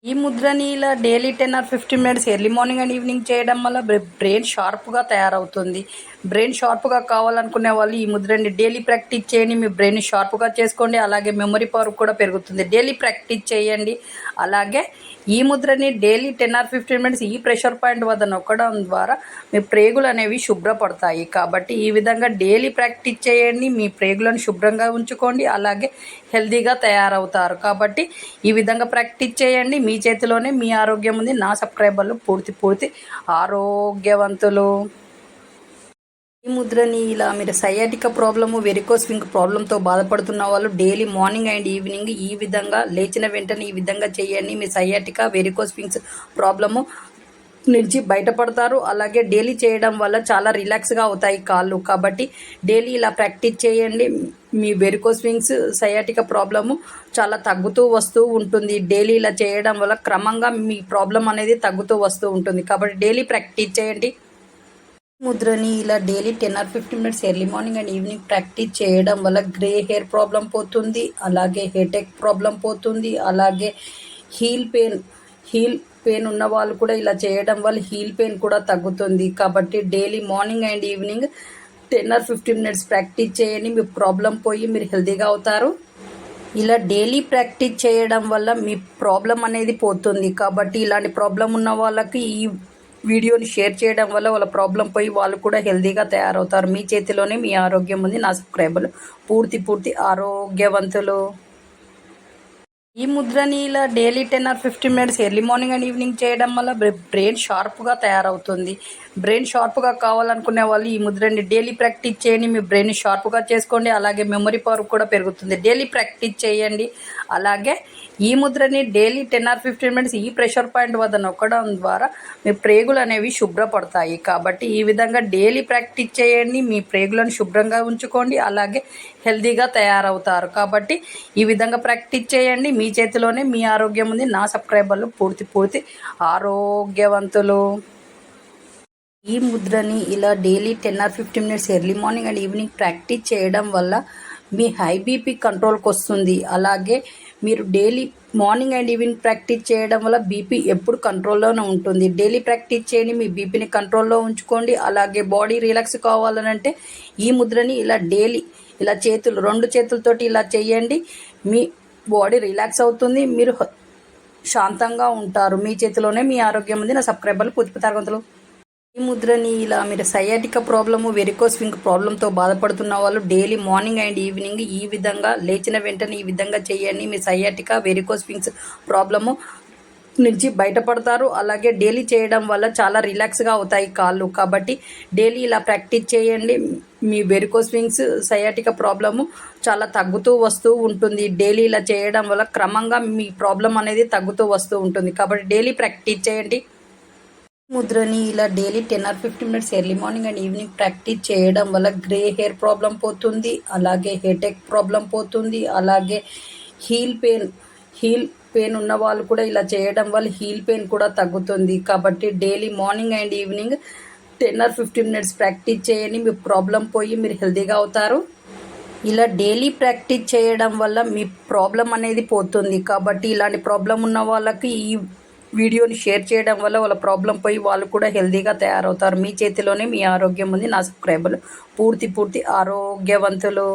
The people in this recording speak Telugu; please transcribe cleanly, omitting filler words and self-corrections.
ఈ ముద్రని ఇలా daily 10 or 15 minutes early morning and evening చేయడం వల్ల బ్రెయిన్ షార్ప్గా తయారవుతుంది. బ్రెయిన్ షార్ప్గా కావాలనుకునే వాళ్ళు ఈ ముద్రని డైలీ ప్రాక్టీస్ చేయండి. మీ బ్రెయిన్ షార్ప్గా చేసుకోండి. అలాగే మెమరీ పవర్ కూడా పెరుగుతుంది. డైలీ ప్రాక్టీస్ చేయండి. అలాగే ఈ ముద్రని డైలీ 10 ఆర్ 15 మినిట్స్ ఈ ప్రెషర్ పాయింట్ వద్ద నొక్కడం ద్వారా మీ ప్రేగులు అనేవి శుభ్రపడతాయి. కాబట్టి ఈ విధంగా డైలీ ప్రాక్టీస్ చేయండి. మీ ప్రేగులను శుభ్రంగా ఉంచుకోండి. అలాగే హెల్తీగా తయారవుతారు. కాబట్టి ఈ విధంగా ప్రాక్టీస్ చేయండి. మీ చేతిలోనే మీ ఆరోగ్యం ఉంది. నా సబ్స్క్రైబర్లు పూర్తి ఆరోగ్యవంతులు. ఈ ముద్రని ఇలా మీరు సయాటికా ప్రాబ్లము, వెరికోస్ వెయిన్ ప్రాబ్లంతో బాధపడుతున్న వాళ్ళు డైలీ మార్నింగ్ అండ్ ఈవినింగ్ ఈ విధంగా లేచిన వెంటనే ఈ విధంగా చేయండి. మీ సయాటికా, వెరికోస్ వెయిన్ ప్రాబ్లము నుంచి బయటపడతారు. అలాగే డైలీ చేయడం వల్ల చాలా రిలాక్స్గా అవుతాయి కాళ్ళు. కాబట్టి డైలీ ఇలా ప్రాక్టీస్ చేయండి. మీ వెరికోస్ వెయిన్స్, సయాటికా ప్రాబ్లము చాలా తగ్గుతూ వస్తూ ఉంటుంది. డైలీ ఇలా చేయడం వల్ల క్రమంగా మీ ప్రాబ్లం అనేది తగ్గుతూ వస్తూ ఉంటుంది. కాబట్టి డైలీ ప్రాక్టీస్ చేయండి. ముద్రని ఇలా daily 10 or 15 minutes early morning and evening practice చేయడం వల్ల గ్రే హెయిర్ ప్రాబ్లం పోతుంది. అలాగే హెడేక్ ప్రాబ్లం పోతుంది. అలాగే హీల్ పెయిన్ ఉన్న వాళ్ళు కూడా ఇలా చేయడం వల్ల హీల్ పెయిన్ కూడా తగ్గుతుంది. కాబట్టి daily morning and evening 10 or 15 minutes practice చేయండి. మీ ప్రాబ్లం పోయి మీరు హెల్తీగా అవుతారు. ఇలా డైలీ ప్రాక్టీస్ చేయడం వల్ల మీ ప్రాబ్లం అనేది పోతుంది. కాబట్టి ఇలాంటి ప్రాబ్లం ఉన్న వాళ్ళకి ఈ వీడియోని షేర్ చేయడం వల్ల వాళ్ళ ప్రాబ్లం పోయి వాళ్ళు కూడా హెల్తీగా తయారవుతారు. మీ చేతిలోనే మీ ఆరోగ్యం ఉంది. నా సబ్స్క్రైబర్లు పూర్తి ఆరోగ్యవంతులు. ఈ ముద్రని ఇలా daily 10 or 15 minutes early morning and evening చేయడం వల్ల బ్రెయిన్ షార్ప్గా తయారవుతుంది. బ్రెయిన్ షార్ప్గా కావాలనుకునే వాళ్ళు ఈ ముద్రని డైలీ ప్రాక్టీస్ చేయండి. మీ బ్రెయిన్ షార్ప్గా చేసుకోండి. అలాగే మెమరీ పవర్ కూడా పెరుగుతుంది. డైలీ ప్రాక్టీస్ చేయండి. అలాగే ఈ ముద్రని డైలీ 10 ఆర్ 15 మినిట్స్ ఈ ప్రెషర్ పాయింట్ వద్ద నొక్కడం ద్వారా మీ ప్రేగులు అనేవి శుభ్రపడతాయి. కాబట్టి ఈ విధంగా డైలీ ప్రాక్టీస్ చేయండి. మీ ప్రేగులను శుభ్రంగా ఉంచుకోండి. అలాగే హెల్తీగా తయారవుతారు. కాబట్టి ఈ విధంగా ప్రాక్టీస్ చేయండి. మీ చేతిలోనే మీ ఆరోగ్యం ఉంది. నా సబ్స్క్రైబర్లు పూర్తి ఆరోగ్యవంతులు. ఈ ముద్రని ఇలా daily 10 or 15 minutes early morning and evening practice చేయడం వల్ల మీ హై బీపీ కంట్రోల్కి వస్తుంది. అలాగే మీరు daily morning and evening practice చేయడం వల్ల బీపీ ఎప్పుడు కంట్రోల్లోనే ఉంటుంది. డైలీ ప్రాక్టీస్ చేయండి. మీ బీపీని కంట్రోల్లో ఉంచుకోండి. అలాగే బాడీ రిలాక్స్ కావాలనంటే ఈ ముద్రని ఇలా డైలీ ఇలా రెండు చేతులతోటి ఇలా చేయండి. మీ బాడీ రిలాక్స్ అవుతుంది. మీరు శాంతంగా ఉంటారు. మీ చేతిలోనే మీ ఆరోగ్యం ఉంది. నా సబ్స్క్రైబర్లు పూర్తి. ఈ ముద్రని ఇలా మీరు సయాటికా ప్రాబ్లము, వెరికోస్ వెయిన్ ప్రాబ్లంతో బాధపడుతున్న వాళ్ళు డైలీ మార్నింగ్ అండ్ ఈవినింగ్ ఈ విధంగా లేచిన వెంటనే ఈ విధంగా చేయండి. మీ సయాటికా, వెరికోస్ వెయిన్ ప్రాబ్లము నుంచి బయటపడతారు. అలాగే డైలీ చేయడం వల్ల చాలా రిలాక్స్గా అవుతాయి కాళ్ళు. కాబట్టి డైలీ ఇలా ప్రాక్టీస్ చేయండి. మీ వెరికోస్ వెయిన్స్, సయాటికా ప్రాబ్లము చాలా తగ్గుతూ వస్తూ ఉంటుంది. డైలీ ఇలా చేయడం వల్ల క్రమంగా మీ ప్రాబ్లం అనేది తగ్గుతూ వస్తూ ఉంటుంది. కాబట్టి డైలీ ప్రాక్టీస్ చేయండి. ముద్రని ఇలా daily 10 or 15 minutes early morning and evening practice చేయడం వల్ల గ్రే హెయిర్ ప్రాబ్లం పోతుంది. అలాగే హెడేక్ ప్రాబ్లం పోతుంది. అలాగే హీల్ పెయిన్ ఉన్న వాళ్ళు కూడా ఇలా చేయడం వల్ల హీల్ పెయిన్ కూడా తగ్గుతుంది. కాబట్టి daily morning and evening 10 or 15 minutes practice చేయండి. మీ ప్రాబ్లం పోయి మీరు హెల్తీగా అవుతారు. ఇలా డైలీ ప్రాక్టీస్ చేయడం వల్ల మీ ప్రాబ్లం అనేది పోతుంది. కాబట్టి ఇలాంటి ప్రాబ్లం ఉన్న వాళ్ళకి ఈ వీడియోని షేర్ చేయడం వల్ల వాళ్ళ ప్రాబ్లం పోయి వాళ్ళు కూడా హెల్తీగా తయారవుతారు. మీ చేతిలోనే మీ ఆరోగ్యం ఉంది. నా సబ్స్క్రైబర్లు పూర్తి ఆరోగ్యవంతులు.